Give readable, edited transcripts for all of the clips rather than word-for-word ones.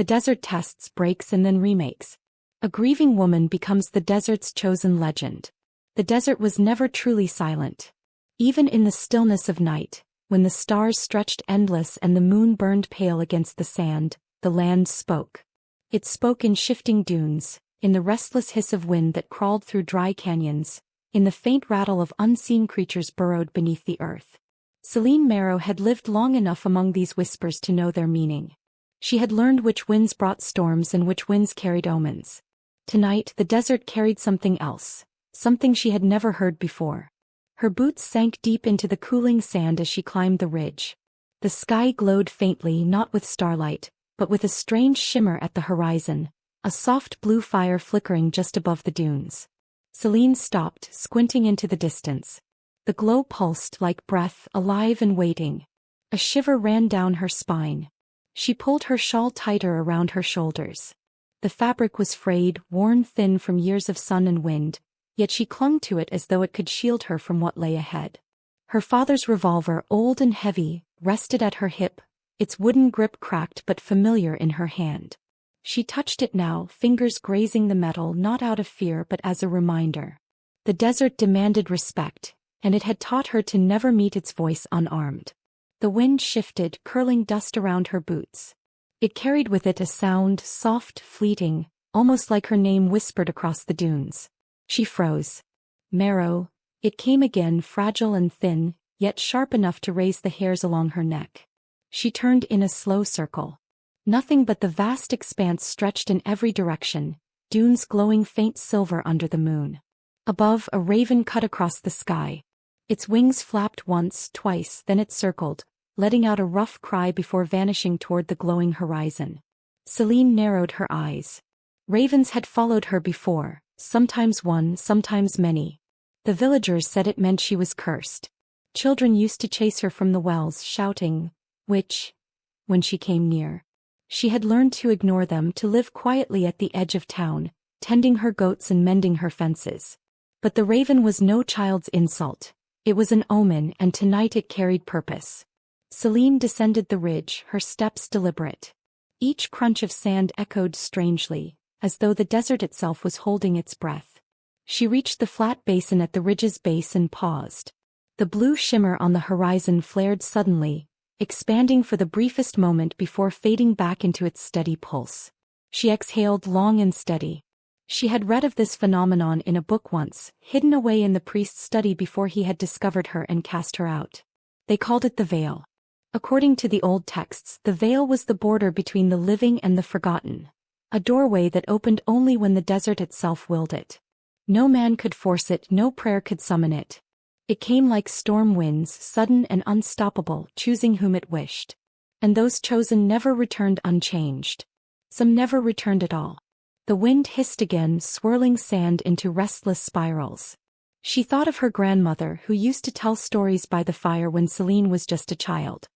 The desert tests, breaks and then remakes. A grieving woman becomes the desert's chosen legend. The desert was never truly silent. Even in the stillness of night, when the stars stretched endless and the moon burned pale against the sand, the land spoke. It spoke in shifting dunes, in the restless hiss of wind that crawled through dry canyons, in the faint rattle of unseen creatures burrowed beneath the earth. Celine Marrow had lived long enough among these whispers to know their meaning. She had learned which winds brought storms and which winds carried omens. Tonight the desert carried something else, something she had never heard before. Her boots sank deep into the cooling sand as she climbed the ridge. The sky glowed faintly, not with starlight, but with a strange shimmer at the horizon, a soft blue fire flickering just above the dunes. Celine stopped, squinting into the distance. The glow pulsed like breath, alive and waiting. A shiver ran down her spine. She pulled her shawl tighter around her shoulders. The fabric was frayed, worn thin from years of sun and wind, yet she clung to it as though it could shield her from what lay ahead. Her father's revolver, old and heavy, rested at her hip, its wooden grip cracked but familiar in her hand. She touched it now, fingers grazing the metal not out of fear but as a reminder. The desert demanded respect, and it had taught her to never meet its voice unarmed. The wind shifted, curling dust around her boots. It carried with it a sound, soft, fleeting, almost like her name whispered across the dunes. She froze. Marrow. It came again, fragile and thin, yet sharp enough to raise the hairs along her neck. She turned in a slow circle. Nothing but the vast expanse stretched in every direction, dunes glowing faint silver under the moon. Above, a raven cut across the sky. Its wings flapped once, twice, then it circled, letting out a rough cry before vanishing toward the glowing horizon. Celine narrowed her eyes. Ravens had followed her before, sometimes one, sometimes many. The villagers said it meant she was cursed. Children used to chase her from the wells, shouting, "Witch," when she came near. She had learned to ignore them, to live quietly at the edge of town, tending her goats and mending her fences. But the raven was no child's insult. It was an omen, and tonight it carried purpose. Celine descended the ridge, her steps deliberate. Each crunch of sand echoed strangely, as though the desert itself was holding its breath. She reached the flat basin at the ridge's base and paused. The blue shimmer on the horizon flared suddenly, expanding for the briefest moment before fading back into its steady pulse. She exhaled long and steady. She had read of this phenomenon in a book once, hidden away in the priest's study before he had discovered her and cast her out. They called it the veil. According to the old texts, the veil was the border between the living and the forgotten, a doorway that opened only when the desert itself willed it. No man could force it, no prayer could summon it. It came like storm winds, sudden and unstoppable, choosing whom it wished. And those chosen never returned unchanged. Some never returned at all. The wind hissed again, swirling sand into restless spirals. She thought of her grandmother, who used to tell stories by the fire when Celine was just a child.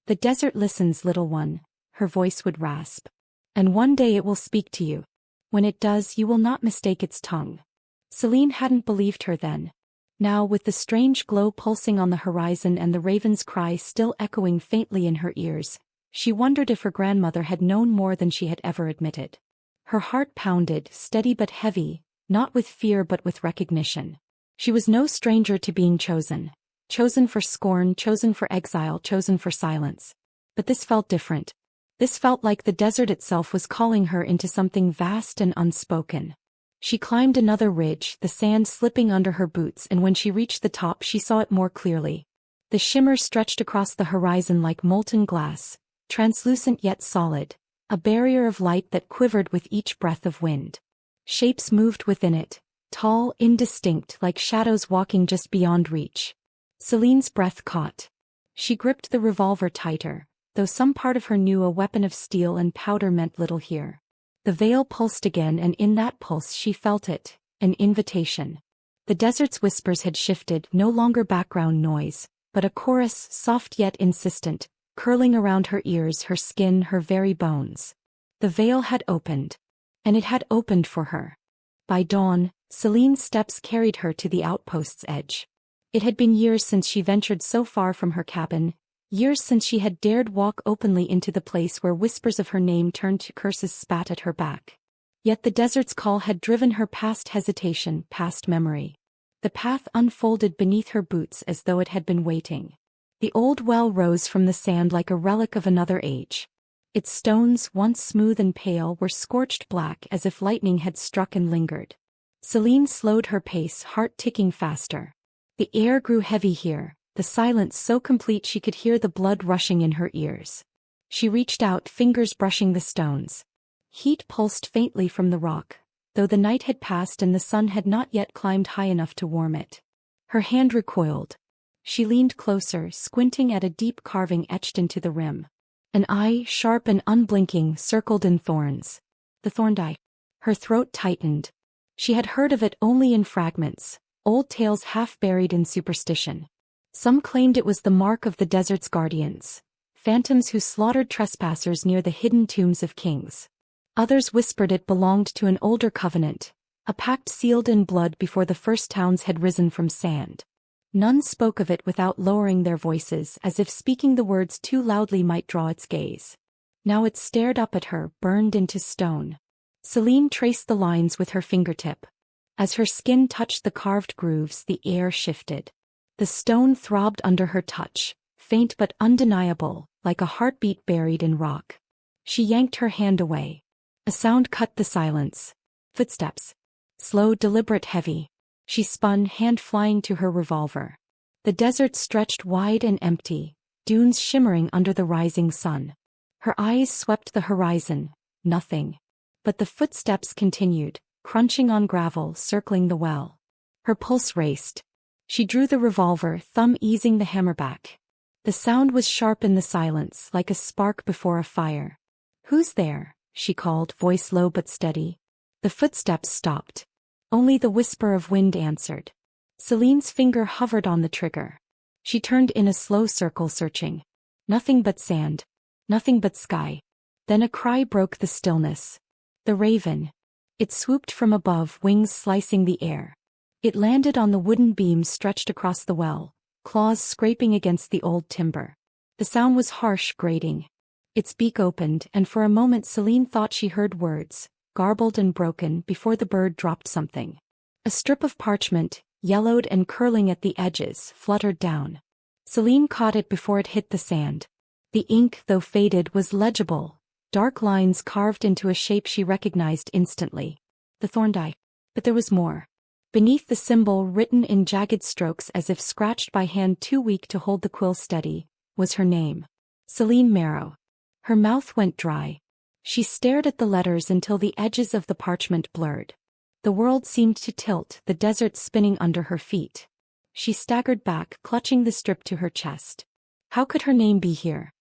"The desert listens, little one," her voice would rasp. "And one day it will speak to you. When it does, you will not mistake its tongue." Celine hadn't believed her then. Now, with the strange glow pulsing on the horizon and the raven's cry still echoing faintly in her ears, she wondered if her grandmother had known more than she had ever admitted. Her heart pounded, steady but heavy, not with fear but with recognition. She was no stranger to being chosen. Chosen for scorn, chosen for exile, chosen for silence. But this felt different. This felt like the desert itself was calling her into something vast and unspoken. She climbed another ridge, the sand slipping under her boots, and when she reached the top she saw it more clearly. The shimmer stretched across the horizon like molten glass, translucent yet solid, a barrier of light that quivered with each breath of wind. Shapes moved within it, tall, indistinct, like shadows walking just beyond reach. Celine's breath caught. She gripped the revolver tighter, though some part of her knew a weapon of steel and powder meant little here. The veil pulsed again, and in that pulse she felt it, an invitation. The desert's whispers had shifted, no longer background noise, but a chorus, soft yet insistent, curling around her ears, her skin, her very bones. The veil had opened. And it had opened for her. By dawn, Celine's steps carried her to the outpost's edge. It had been years since she ventured so far from her cabin, Years since she had dared walk openly into the place where whispers of her name turned to curses spat at her back. Yet the desert's call had driven her past hesitation, past memory. The path unfolded beneath her boots as though it had been waiting. The old well rose from the sand like a relic of another age. Its stones, once smooth and pale, were scorched black as if lightning had struck and lingered. Celine slowed her pace, heart ticking faster. The air grew heavy here, the silence so complete she could hear the blood rushing in her ears. She reached out, fingers brushing the stones. Heat pulsed faintly from the rock, though the night had passed and the sun had not yet climbed high enough to warm it. Her hand recoiled. She leaned closer, squinting at a deep carving etched into the rim. An eye, sharp and unblinking, circled in thorns. The thorned eye. Her throat tightened. She had heard of it only in fragments, old tales half buried in superstition. Some claimed it was the mark of the desert's guardians, phantoms who slaughtered trespassers near the hidden tombs of kings. Others whispered it belonged to an older covenant, a pact sealed in blood before the first towns had risen from sand. None spoke of it without lowering their voices, as if speaking the words too loudly might draw its gaze. Now it stared up at her, burned into stone. Celine traced the lines with her fingertip. As her skin touched the carved grooves, the air shifted. The stone throbbed under her touch, faint but undeniable, like a heartbeat buried in rock. She yanked her hand away. A sound cut the silence. Footsteps. Slow, deliberate, heavy. She spun, hand flying to her revolver. The desert stretched wide and empty, dunes shimmering under the rising sun. Her eyes swept the horizon. Nothing. But the footsteps continued, crunching on gravel, circling the well. Her pulse raced. She drew the revolver, thumb easing the hammer back. The sound was sharp in the silence, like a spark before a fire. "Who's there?" she called, voice low but steady. The footsteps stopped. Only the whisper of wind answered. Celine's finger hovered on the trigger. She turned in a slow circle, searching. Nothing but sand. Nothing but sky. Then a cry broke the stillness. The raven. It swooped from above, wings slicing the air. It landed on the wooden beams stretched across the well, claws scraping against the old timber. The sound was harsh, grating. Its beak opened, and for a moment Celine thought she heard words, garbled and broken, before the bird dropped something. A strip of parchment, yellowed and curling at the edges, fluttered down. Celine caught it before it hit the sand. The ink, though faded, was legible, dark lines carved into a shape she recognized instantly. The thorned eye. But there was more. Beneath the symbol, written in jagged strokes as if scratched by hand too weak to hold the quill steady, was her name. Celine Marrow. Her mouth went dry. She stared at the letters until the edges of the parchment blurred. The world seemed to tilt, the desert spinning under her feet. She staggered back, clutching the strip to her chest. How could her name be here?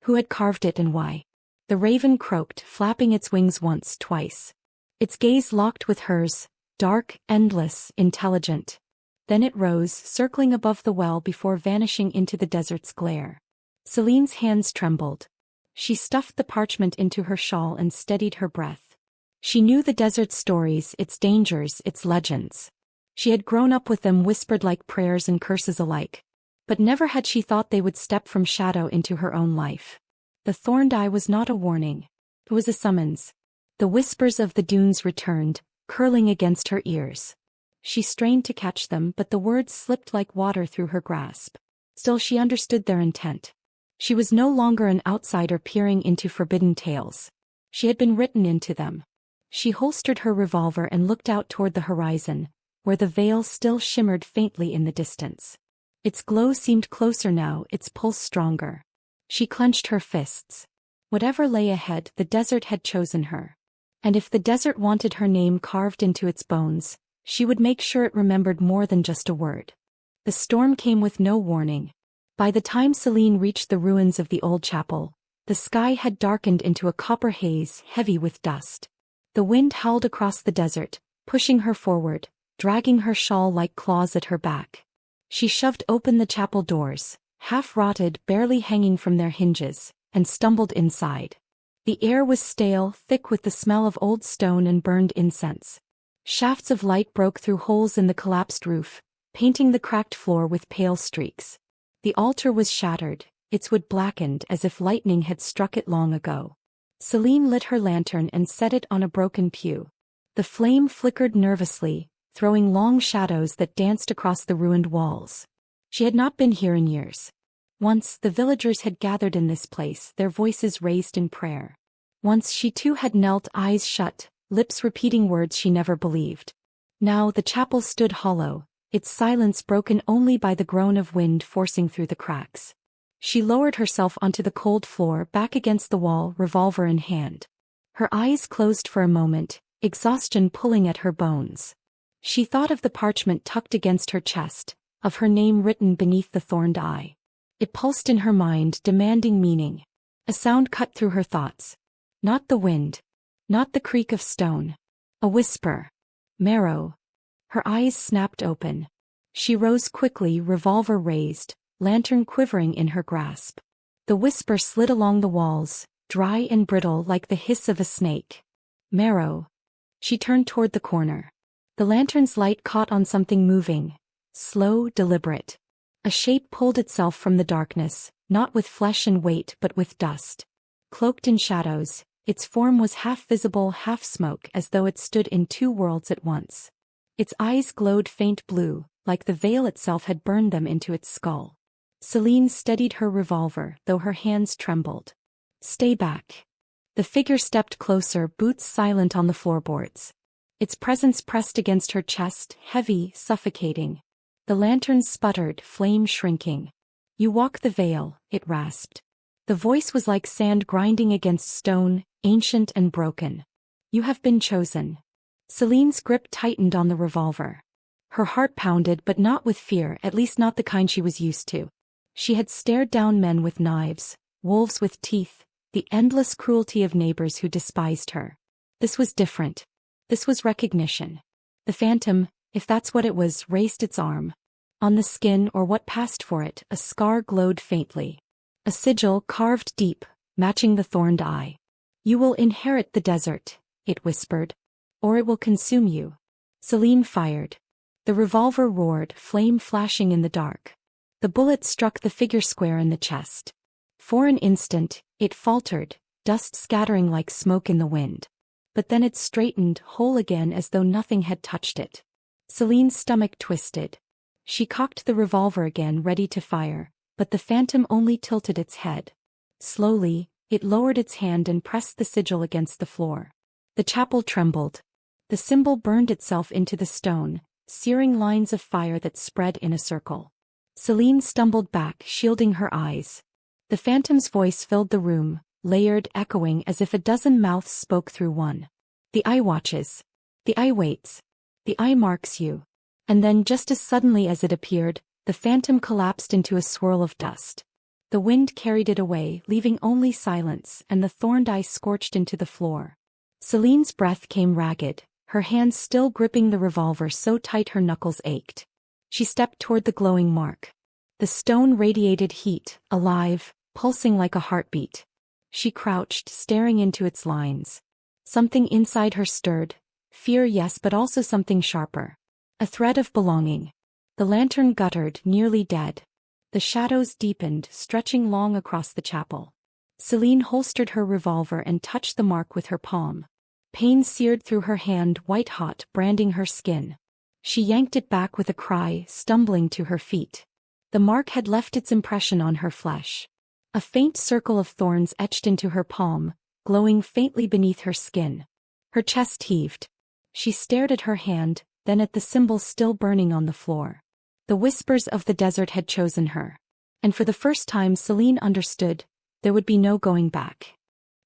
Who had carved it and why? The raven croaked, flapping its wings once, twice. Its gaze locked with hers, dark, endless, intelligent. Then it rose, circling above the well before vanishing into the desert's glare. Celine's hands trembled. She stuffed the parchment into her shawl and steadied her breath. She knew the desert's stories, its dangers, its legends. She had grown up with them, whispered like prayers and curses alike. But never had she thought they would step from shadow into her own life. The thorned eye was not a warning. It was a summons. The whispers of the dunes returned, curling against her ears. She strained to catch them, but the words slipped like water through her grasp. Still she understood their intent. She was no longer an outsider peering into forbidden tales. She had been written into them. She holstered her revolver and looked out toward the horizon, where the veil still shimmered faintly in the distance. Its glow seemed closer now, its pulse stronger. She clenched her fists. Whatever lay ahead, the desert had chosen her. And if the desert wanted her name carved into its bones, she would make sure it remembered more than just a word. The storm came with no warning. By the time Celine reached the ruins of the old chapel, the sky had darkened into a copper haze, heavy with dust. The wind howled across the desert, pushing her forward, dragging her shawl like claws at her back. She shoved open the chapel doors, half-rotted, barely hanging from their hinges, and stumbled inside. The air was stale, thick with the smell of old stone and burned incense. Shafts of light broke through holes in the collapsed roof, painting the cracked floor with pale streaks. The altar was shattered, its wood blackened as if lightning had struck it long ago. Celine lit her lantern and set it on a broken pew. The flame flickered nervously, throwing long shadows that danced across the ruined walls. She had not been here in years. Once the villagers had gathered in this place, their voices raised in prayer. Once she too had knelt, eyes shut, lips repeating words she never believed. Now the chapel stood hollow, its silence broken only by the groan of wind forcing through the cracks. She lowered herself onto the cold floor, back against the wall, revolver in hand. Her eyes closed for a moment, exhaustion pulling at her bones. She thought of the parchment tucked against her chest, of her name written beneath the thorned eye. It pulsed in her mind, demanding meaning. A sound cut through her thoughts. Not the wind. Not the creak of stone. A whisper. Marrow. Her eyes snapped open. She rose quickly, revolver raised, lantern quivering in her grasp. The whisper slid along the walls, dry and brittle like the hiss of a snake. Marrow. She turned toward the corner. The lantern's light caught on something moving. Slow, deliberate. A shape pulled itself from the darkness, not with flesh and weight but with dust. Cloaked in shadows, its form was half visible, half smoke, as though it stood in two worlds at once. Its eyes glowed faint blue, like the veil itself had burned them into its skull. Celine steadied her revolver, though her hands trembled. Stay back. The figure stepped closer, boots silent on the floorboards. Its presence pressed against her chest, heavy, suffocating. The lantern sputtered, flame shrinking. You walk the veil, it rasped. The voice was like sand grinding against stone, ancient and broken. You have been chosen. Celine's grip tightened on the revolver. Her heart pounded, but not with fear, at least not the kind she was used to. She had stared down men with knives, wolves with teeth, the endless cruelty of neighbors who despised her. This was different. This was recognition. The phantom, if that's what it was, raised its arm. On the skin, or what passed for it, a scar glowed faintly. A sigil carved deep, matching the thorned eye. You will inherit the desert, it whispered. Or it will consume you. Celine fired. The revolver roared, flame flashing in the dark. The bullet struck the figure square in the chest. For an instant, it faltered, dust scattering like smoke in the wind. But then it straightened, whole again, as though nothing had touched it. Celine's stomach twisted. She cocked the revolver again, ready to fire, but the phantom only tilted its head. Slowly, it lowered its hand and pressed the sigil against the floor. The chapel trembled. The symbol burned itself into the stone, searing lines of fire that spread in a circle. Celine stumbled back, shielding her eyes. The phantom's voice filled the room, layered, echoing as if a dozen mouths spoke through one. The eye watches. The eye waits. The eye marks you. And then, just as suddenly as it appeared, the phantom collapsed into a swirl of dust. The wind carried it away, leaving only silence, and the thorned eye scorched into the floor. Celine's breath came ragged, her hands still gripping the revolver so tight her knuckles ached. She stepped toward the glowing mark. The stone radiated heat, alive, pulsing like a heartbeat. She crouched, staring into its lines. Something inside her stirred. Fear, yes, but also something sharper. A thread of belonging. The lantern guttered, nearly dead. The shadows deepened, stretching long across the chapel. Celine holstered her revolver and touched the mark with her palm. Pain seared through her hand, white-hot, branding her skin. She yanked it back with a cry, stumbling to her feet. The mark had left its impression on her flesh. A faint circle of thorns etched into her palm, glowing faintly beneath her skin. Her chest heaved. She stared at her hand, then at the symbol still burning on the floor. The whispers of the desert had chosen her. And for the first time Celine understood, there would be no going back.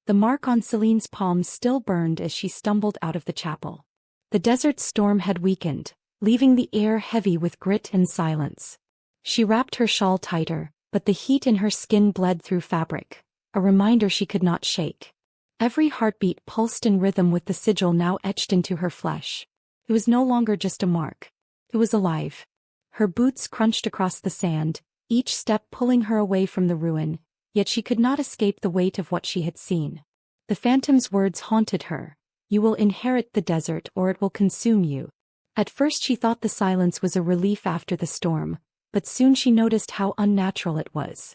The mark on Celine's palm still burned as she stumbled out of the chapel. The desert storm had weakened, leaving the air heavy with grit and silence. She wrapped her shawl tighter, but the heat in her skin bled through fabric, a reminder she could not shake. Every heartbeat pulsed in rhythm with the sigil now etched into her flesh. It was no longer just a mark. It was alive. Her boots crunched across the sand, each step pulling her away from the ruin, yet she could not escape the weight of what she had seen. The phantom's words haunted her. You will inherit the desert or it will consume you. At first she thought the silence was a relief after the storm, but soon she noticed how unnatural it was.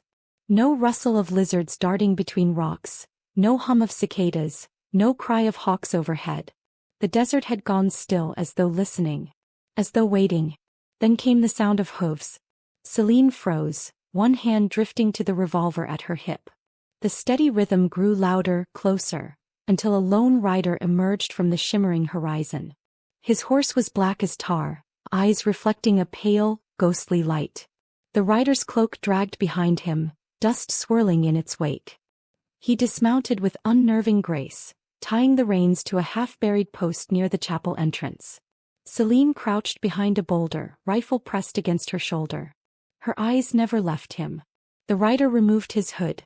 No rustle of lizards darting between rocks, no hum of cicadas, no cry of hawks overhead. The desert had gone still, as though listening, as though waiting. Then came the sound of hooves. Celine froze, one hand drifting to the revolver at her hip. The steady rhythm grew louder, closer, until a lone rider emerged from the shimmering horizon. His horse was black as tar, eyes reflecting a pale, ghostly light. The rider's cloak dragged behind him, dust swirling in its wake. He dismounted with unnerving grace, tying the reins to a half-buried post near the chapel entrance. Celine crouched behind a boulder, rifle pressed against her shoulder. Her eyes never left him. The rider removed his hood.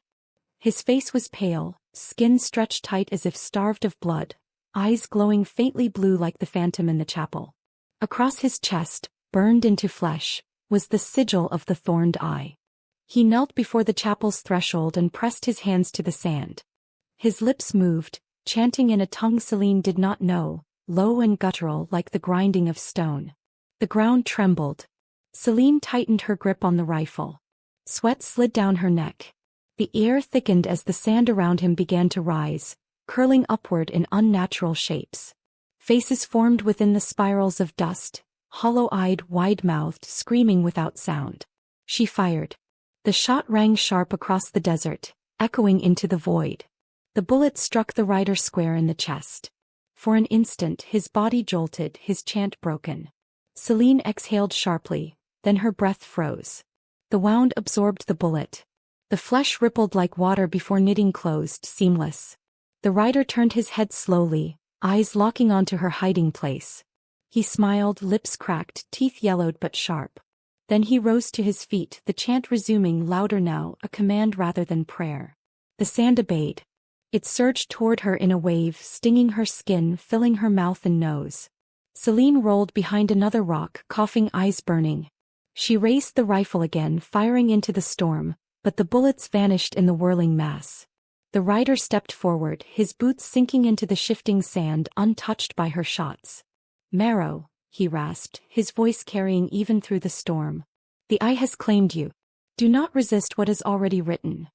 His face was pale, skin stretched tight as if starved of blood, eyes glowing faintly blue like the phantom in the chapel. Across his chest, burned into flesh, was the sigil of the thorned eye. He knelt before the chapel's threshold and pressed his hands to the sand. His lips moved, chanting in a tongue Celine did not know, low and guttural like the grinding of stone. The ground trembled. Celine tightened her grip on the rifle. Sweat slid down her neck. The air thickened as the sand around him began to rise, curling upward in unnatural shapes. Faces formed within the spirals of dust, hollow-eyed, wide-mouthed, screaming without sound. She fired. The shot rang sharp across the desert, echoing into the void. The bullet struck the rider square in the chest. For an instant his body jolted, his chant broken. Celine exhaled sharply, then her breath froze. The wound absorbed the bullet. The flesh rippled like water before knitting closed, seamless. The rider turned his head slowly, eyes locking onto her hiding place. He smiled, lips cracked, teeth yellowed but sharp. Then he rose to his feet, the chant resuming, louder now, a command rather than prayer. The sand obeyed. It surged toward her in a wave, stinging her skin, filling her mouth and nose. Celine rolled behind another rock, coughing, eyes burning. She raised the rifle again, firing into the storm, but the bullets vanished in the whirling mass. The rider stepped forward, his boots sinking into the shifting sand, untouched by her shots. "Marrow," he rasped, his voice carrying even through the storm. "The eye has claimed you. Do not resist what is already written."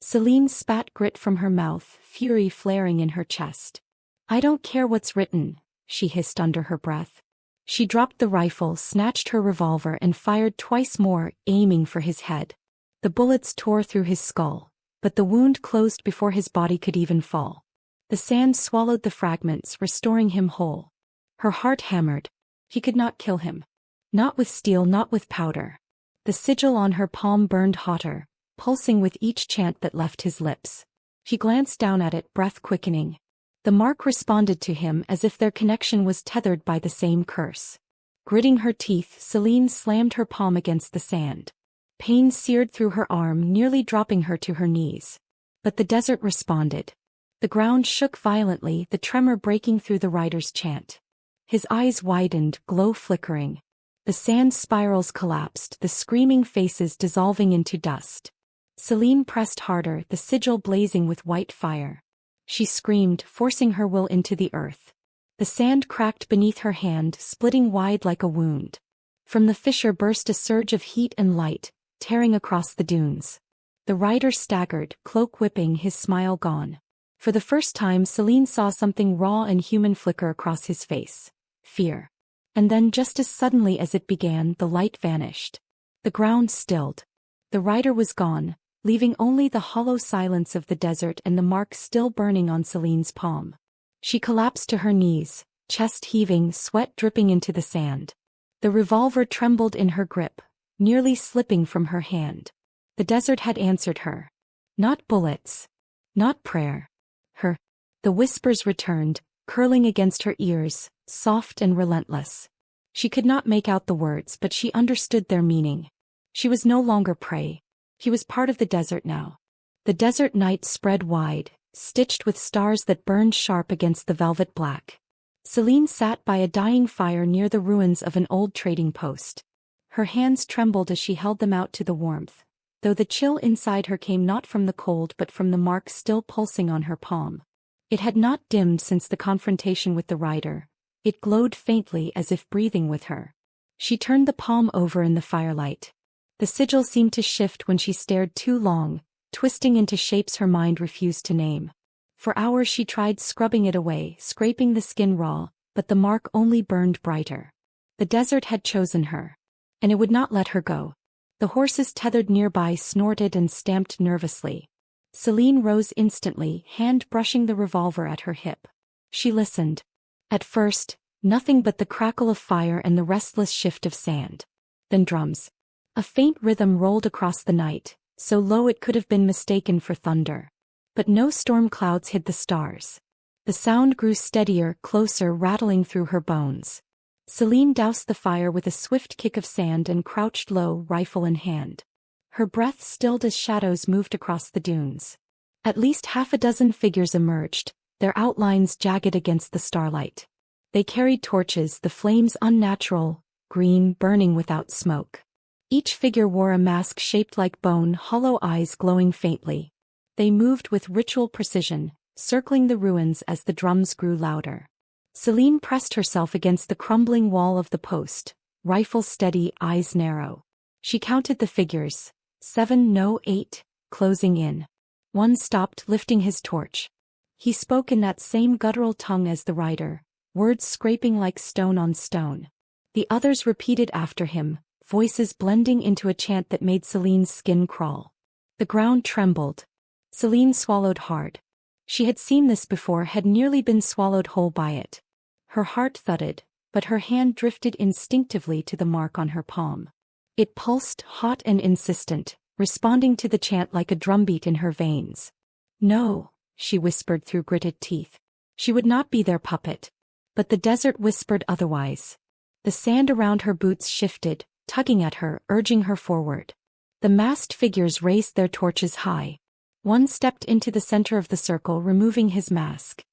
Celine spat grit from her mouth, fury flaring in her chest. "I don't care what's written," she hissed under her breath. She dropped the rifle, snatched her revolver and fired twice more, aiming for his head. The bullets tore through his skull, but the wound closed before his body could even fall. The sand swallowed the fragments, restoring him whole. Her heart hammered. He could not kill him. Not with steel, not with powder. The sigil on her palm burned hotter, pulsing with each chant that left his lips. He glanced down at it, breath quickening. The mark responded to him as if their connection was tethered by the same curse. Gritting her teeth, Celine slammed her palm against the sand. Pain seared through her arm, nearly dropping her to her knees. But the desert responded. The ground shook violently, the tremor breaking through the rider's chant. His eyes widened, glow flickering. The sand spirals collapsed, the screaming faces dissolving into dust. Celine pressed harder, the sigil blazing with white fire. She screamed, forcing her will into the earth. The sand cracked beneath her hand, splitting wide like a wound. From the fissure burst a surge of heat and light, tearing across the dunes. The rider staggered, cloak whipping, his smile gone. For the first time Celine saw something raw and human flicker across his face. Fear. And then, just as suddenly as it began, the light vanished. The ground stilled. The rider was gone, leaving only the hollow silence of the desert and the mark still burning on Celine's palm. She collapsed to her knees, chest heaving, sweat dripping into the sand. The revolver trembled in her grip, nearly slipping from her hand. The desert had answered her. Not bullets. Not prayer. Her. The whispers returned, curling against her ears, soft and relentless. She could not make out the words, but she understood their meaning. She was no longer prey. He was part of the desert now. The desert night spread wide, stitched with stars that burned sharp against the velvet black. Celine sat by a dying fire near the ruins of an old trading post. Her hands trembled as she held them out to the warmth, though the chill inside her came not from the cold but from the mark still pulsing on her palm. It had not dimmed since the confrontation with the rider. It glowed faintly as if breathing with her. She turned the palm over in the firelight. The sigil seemed to shift when she stared too long, twisting into shapes her mind refused to name. For hours she tried scrubbing it away, scraping the skin raw, but the mark only burned brighter. The desert had chosen her. And it would not let her go. The horses tethered nearby snorted and stamped nervously. Celine rose instantly, hand brushing the revolver at her hip. She listened. At first, nothing but the crackle of fire and the restless shift of sand. Then drums. A faint rhythm rolled across the night, so low it could have been mistaken for thunder. But no storm clouds hid the stars. The sound grew steadier, closer, rattling through her bones. Celine doused the fire with a swift kick of sand and crouched low, rifle in hand. Her breath stilled as shadows moved across the dunes. At least half a dozen figures emerged, their outlines jagged against the starlight. They carried torches, the flames unnatural, green, burning without smoke. Each figure wore a mask shaped like bone, hollow eyes glowing faintly. They moved with ritual precision, circling the ruins as the drums grew louder. Celine pressed herself against the crumbling wall of the post, rifle steady, eyes narrow. She counted the figures. 7, no 8, closing in. One stopped, lifting his torch. He spoke in that same guttural tongue as the rider, words scraping like stone on stone. The others repeated after him, voices blending into a chant that made Celine's skin crawl. The ground trembled. Celine swallowed hard. She had seen this before, had nearly been swallowed whole by it. Her heart thudded, but her hand drifted instinctively to the mark on her palm. It pulsed, hot and insistent, responding to the chant like a drumbeat in her veins. No, she whispered through gritted teeth. She would not be their puppet. But the desert whispered otherwise. The sand around her boots shifted, tugging at her, urging her forward. The masked figures raised their torches high. One stepped into the center of the circle, removing his mask.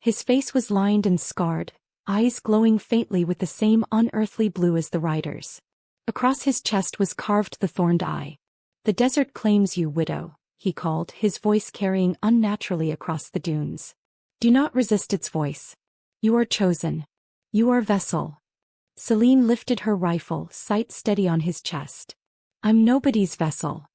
His face was lined and scarred, eyes glowing faintly with the same unearthly blue as the rider's. Across his chest was carved the thorned eye. "The desert claims you, widow," he called, his voice carrying unnaturally across the dunes. "Do not resist its voice. You are chosen. You are vessel." Celine lifted her rifle, sight steady on his chest. "I'm nobody's vessel."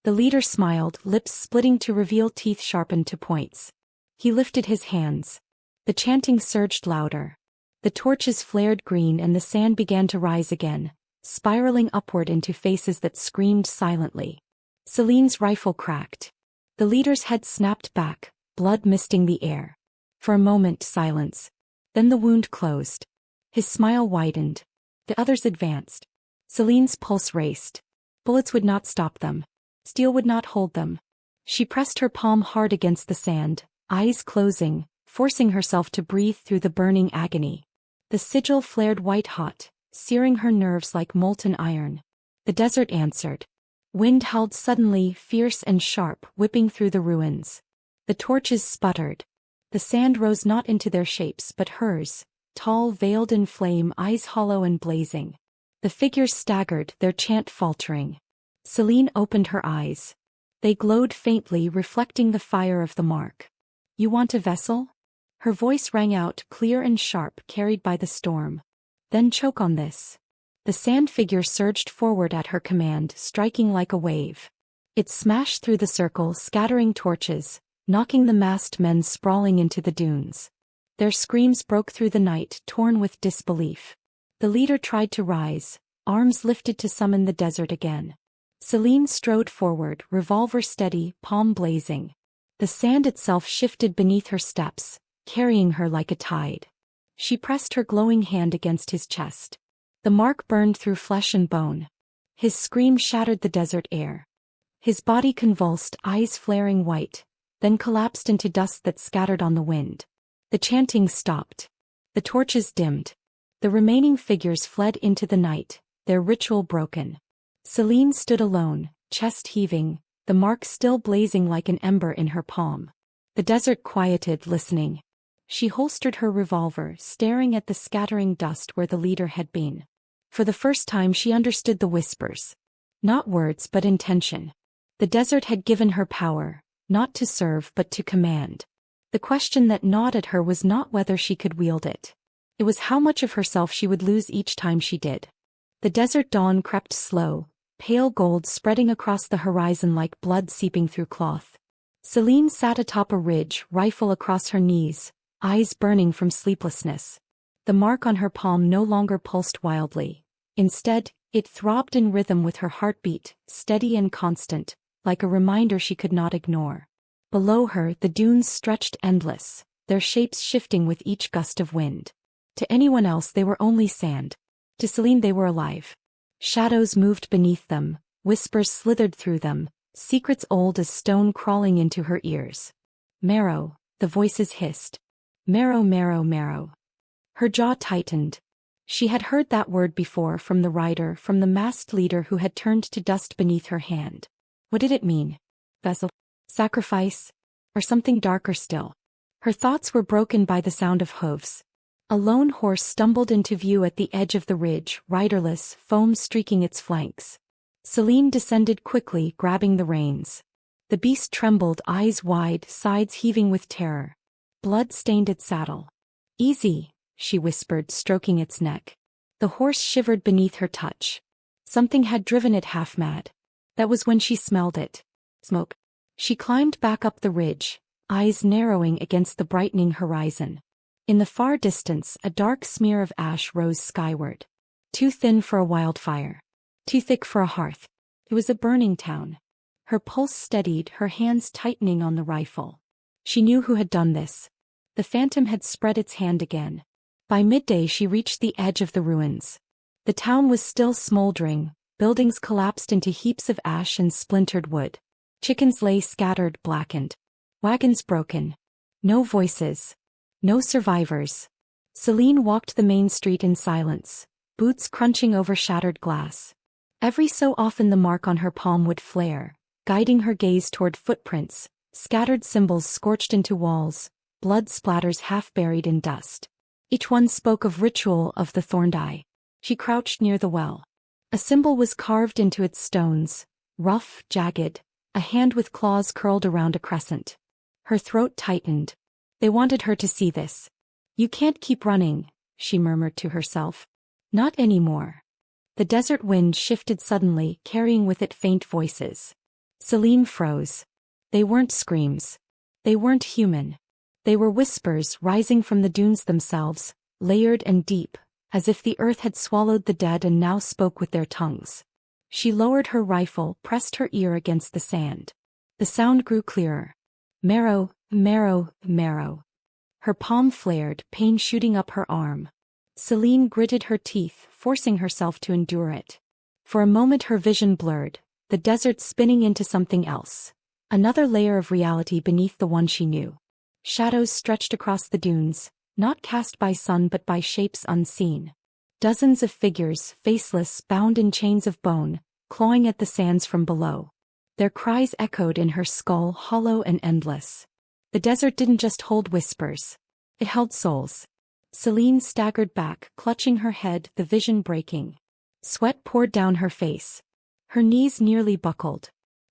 The leader smiled, lips splitting to reveal teeth sharpened to points. He lifted his hands. The chanting surged louder. The torches flared green and the sand began to rise again, spiraling upward into faces that screamed silently. Celine's rifle cracked. The leader's head snapped back, blood misting the air. For a moment, silence. Then the wound closed. His smile widened. The others advanced. Celine's pulse raced. Bullets would not stop them. Steel would not hold them. She pressed her palm hard against the sand, eyes closing, forcing herself to breathe through the burning agony. The sigil flared white-hot, searing her nerves like molten iron. The desert answered. Wind howled suddenly, fierce and sharp, whipping through the ruins. The torches sputtered. The sand rose not into their shapes but hers, tall, veiled in flame, eyes hollow and blazing. The figures staggered, their chant faltering. Celine opened her eyes. They glowed faintly, reflecting the fire of the mark. "You want a vessel?" Her voice rang out, clear and sharp, carried by the storm. "Then choke on this." The sand figure surged forward at her command, striking like a wave. It smashed through the circle, scattering torches, knocking the masked men sprawling into the dunes. Their screams broke through the night, torn with disbelief. The leader tried to rise, arms lifted to summon the desert again. Celine strode forward, revolver steady, palm blazing. The sand itself shifted beneath her steps, carrying her like a tide. She pressed her glowing hand against his chest. The mark burned through flesh and bone. His scream shattered the desert air. His body convulsed, eyes flaring white, then collapsed into dust that scattered on the wind. The chanting stopped. The torches dimmed. The remaining figures fled into the night, their ritual broken. Celine stood alone, chest heaving, the mark still blazing like an ember in her palm. The desert quieted, listening. She holstered her revolver, staring at the scattering dust where the leader had been. For the first time she understood the whispers. Not words but intention. The desert had given her power, not to serve but to command. The question that gnawed at her was not whether she could wield it. It was how much of herself she would lose each time she did. The desert dawn crept slow, pale gold spreading across the horizon like blood seeping through cloth. Celine sat atop a ridge, rifle across her knees, eyes burning from sleeplessness. The mark on her palm no longer pulsed wildly. Instead, it throbbed in rhythm with her heartbeat, steady and constant, like a reminder she could not ignore. Below her, the dunes stretched endless, their shapes shifting with each gust of wind. To anyone else they were only sand. To Celine they were alive. Shadows moved beneath them, whispers slithered through them, secrets old as stone crawling into her ears. Marrow, the voices hissed. Marrow, marrow, marrow. Her jaw tightened. She had heard that word before from the rider, from the masked leader who had turned to dust beneath her hand. What did it mean? Vessel? Sacrifice? Or something darker still? Her thoughts were broken by the sound of hooves. A lone horse stumbled into view at the edge of the ridge, riderless, foam streaking its flanks. Celine descended quickly, grabbing the reins. The beast trembled, eyes wide, sides heaving with terror. Blood stained its saddle. Easy, she whispered, stroking its neck. The horse shivered beneath her touch. Something had driven it half mad. That was when she smelled it. Smoke. She climbed back up the ridge, eyes narrowing against the brightening horizon. In the far distance, a dark smear of ash rose skyward. Too thin for a wildfire. Too thick for a hearth. It was a burning town. Her pulse steadied, her hands tightening on the rifle. She knew who had done this. The phantom had spread its hand again. By midday she reached the edge of the ruins. The town was still smoldering, buildings collapsed into heaps of ash and splintered wood. Chickens lay scattered, blackened. Wagons broken. No voices. No survivors. Celine walked the main street in silence, boots crunching over shattered glass. Every so often the mark on her palm would flare, guiding her gaze toward footprints, scattered symbols scorched into walls, blood splatters half buried in dust. Each one spoke of ritual, of the thorned eye. She crouched near the well. A symbol was carved into its stones, rough, jagged, a hand with claws curled around a crescent. Her throat tightened. They wanted her to see this. You can't keep running, she murmured to herself. Not anymore. The desert wind shifted suddenly, carrying with it faint voices. Celine froze. They weren't screams. They weren't human. They were whispers rising from the dunes themselves, layered and deep, as if the earth had swallowed the dead and now spoke with their tongues. She lowered her rifle, pressed her ear against the sand. The sound grew clearer. Marrow, marrow, marrow. Her palm flared, pain shooting up her arm. Celine gritted her teeth, forcing herself to endure it. For a moment her vision blurred, the desert spinning into something else. Another layer of reality beneath the one she knew. Shadows stretched across the dunes, not cast by sun but by shapes unseen. Dozens of figures, faceless, bound in chains of bone, clawing at the sands from below. Their cries echoed in her skull, hollow and endless. The desert didn't just hold whispers. It held souls. Celine staggered back, clutching her head, the vision breaking. Sweat poured down her face. Her knees nearly buckled.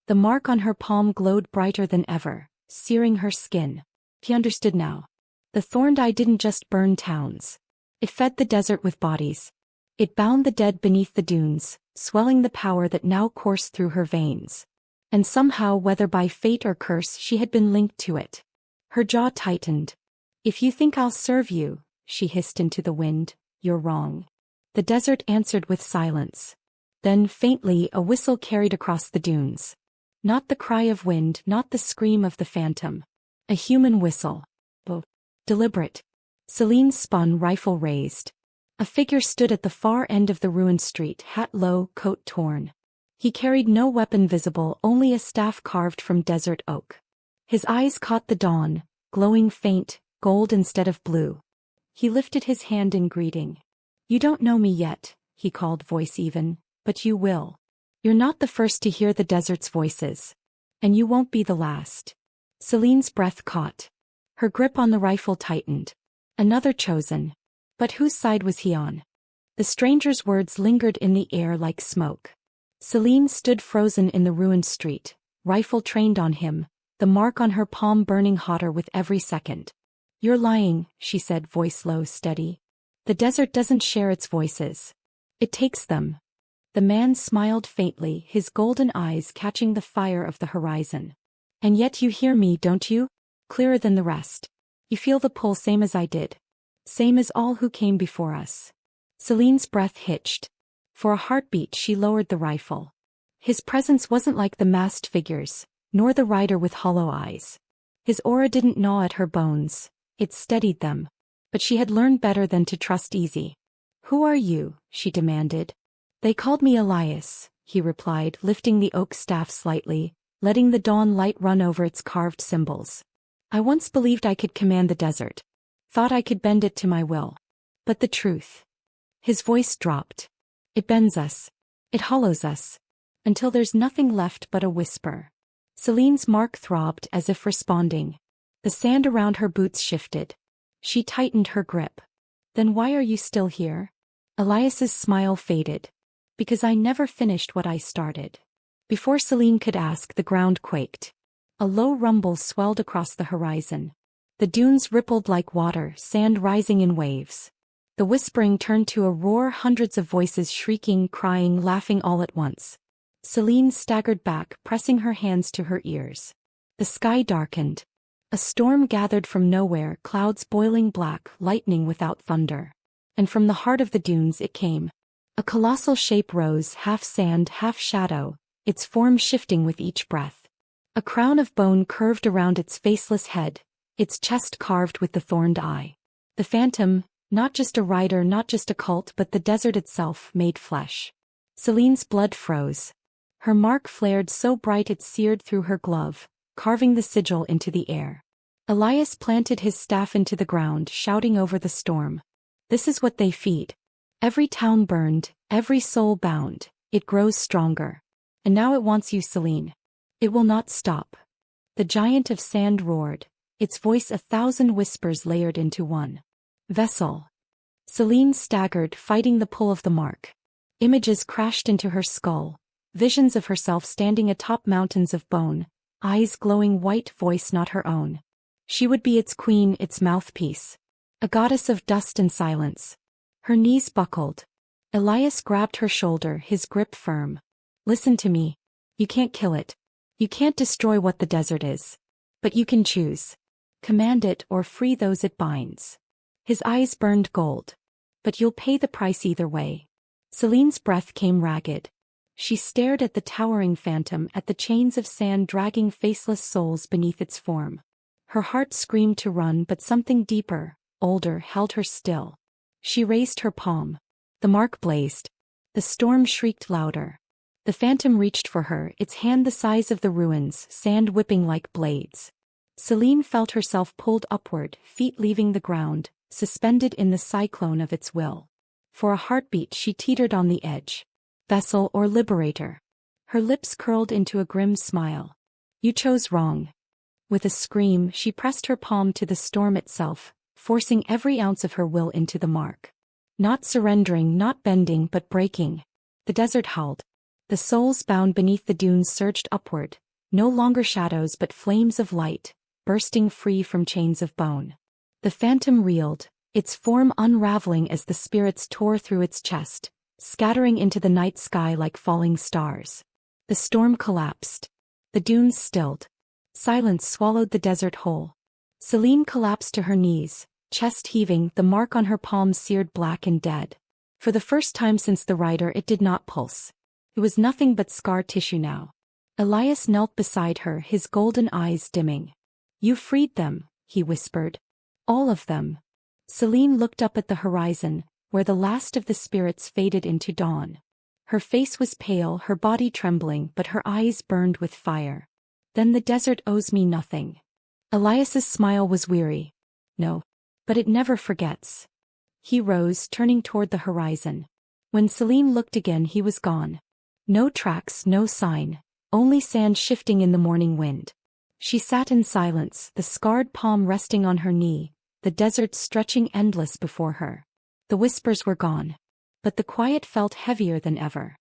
The mark on her palm glowed brighter than ever, searing her skin. He understood now. The thorned eye didn't just burn towns. It fed the desert with bodies. It bound the dead beneath the dunes, swelling the power that now coursed through her veins. And somehow, whether by fate or curse, she had been linked to it. Her jaw tightened. If you think I'll serve you, she hissed into the wind, you're wrong. The desert answered with silence. Then, faintly, a whistle carried across the dunes. Not the cry of wind, not the scream of the phantom. A human whistle. Oh, deliberate. Celine spun, rifle raised. A figure stood at the far end of the ruined street, hat low, coat torn. He carried no weapon visible, only a staff carved from desert oak. His eyes caught the dawn, glowing faint, gold instead of blue. He lifted his hand in greeting. You don't know me yet, he called, voice even, but you will. You're not the first to hear the desert's voices. And you won't be the last. Celine's breath caught. Her grip on the rifle tightened. Another chosen. But whose side was he on? The stranger's words lingered in the air like smoke. Celine stood frozen in the ruined street, rifle trained on him, the mark on her palm burning hotter with every second. You're lying, she said, voice low, steady. The desert doesn't share its voices. It takes them. The man smiled faintly, his golden eyes catching the fire of the horizon. And yet you hear me, don't you? Clearer than the rest. You feel the pull same as I did. Same as all who came before us. Celine's breath hitched. For a heartbeat she lowered the rifle. His presence wasn't like the masked figures, nor the rider with hollow eyes. His aura didn't gnaw at her bones, it steadied them. But she had learned better than to trust easy. Who are you? She demanded. They called me Elias, he replied, lifting the oak staff slightly, letting the dawn light run over its carved symbols. I once believed I could command the desert. Thought I could bend it to my will. But the truth. His voice dropped. It bends us. It hollows us. Until there's nothing left but a whisper. Celine's mark throbbed as if responding. The sand around her boots shifted. She tightened her grip. Then why are you still here? Elias's smile faded. Because I never finished what I started. Before Celine could ask, the ground quaked. A low rumble swelled across the horizon. The dunes rippled like water, sand rising in waves. The whispering turned to a roar, hundreds of voices shrieking, crying, laughing all at once. Celine staggered back, pressing her hands to her ears. The sky darkened. A storm gathered from nowhere, clouds boiling black, lightning without thunder. And from the heart of the dunes it came. A colossal shape rose, half sand, half shadow, its form shifting with each breath. A crown of bone curved around its faceless head, its chest carved with the thorned eye. The phantom, not just a rider, not just a cult, but the desert itself, made flesh. Celine's blood froze. Her mark flared so bright it seared through her glove, carving the sigil into the air. Elias planted his staff into the ground, shouting over the storm. This is what they feed. Every town burned, every soul bound, it grows stronger. And now it wants you, Celine. It will not stop. The giant of sand roared, its voice 1,000 whispers layered into one. Vessel. Celine staggered, fighting the pull of the mark. Images crashed into her skull, visions of herself standing atop mountains of bone, eyes glowing white, voice not her own. She would be its queen, its mouthpiece. A goddess of dust and silence. Her knees buckled. Elias grabbed her shoulder, his grip firm. Listen to me. You can't kill it. You can't destroy what the desert is. But you can choose. Command it or free those it binds. His eyes burned gold. But you'll pay the price either way. Celine's breath came ragged. She stared at the towering phantom, at the chains of sand dragging faceless souls beneath its form. Her heart screamed to run, but something deeper, older, held her still. She raised her palm. The mark blazed. The storm shrieked louder. The phantom reached for her, its hand the size of the ruins, sand whipping like blades. Celine felt herself pulled upward, feet leaving the ground, suspended in the cyclone of its will. For a heartbeat she teetered on the edge. Vessel or liberator? Her lips curled into a grim smile. You chose wrong. With a scream, she pressed her palm to the storm itself, forcing every ounce of her will into the mark. Not surrendering, not bending, but breaking. The desert howled. The souls bound beneath the dunes surged upward, no longer shadows but flames of light, bursting free from chains of bone. The phantom reeled, its form unraveling as the spirits tore through its chest, scattering into the night sky like falling stars. The storm collapsed. The dunes stilled. Silence swallowed the desert whole. Celine collapsed to her knees, chest heaving, the mark on her palm seared black and dead. For the first time since the rider, it did not pulse. It was nothing but scar tissue now. Elias knelt beside her, his golden eyes dimming. You freed them, he whispered. All of them. Celine looked up at the horizon, where the last of the spirits faded into dawn. Her face was pale, her body trembling, but her eyes burned with fire. Then the desert owes me nothing. Elias's smile was weary. No. But it never forgets. He rose, turning toward the horizon. When Celine looked again, he was gone. No tracks, no sign, only sand shifting in the morning wind. She sat in silence, the scarred palm resting on her knee, the desert stretching endless before her. The whispers were gone. But the quiet felt heavier than ever.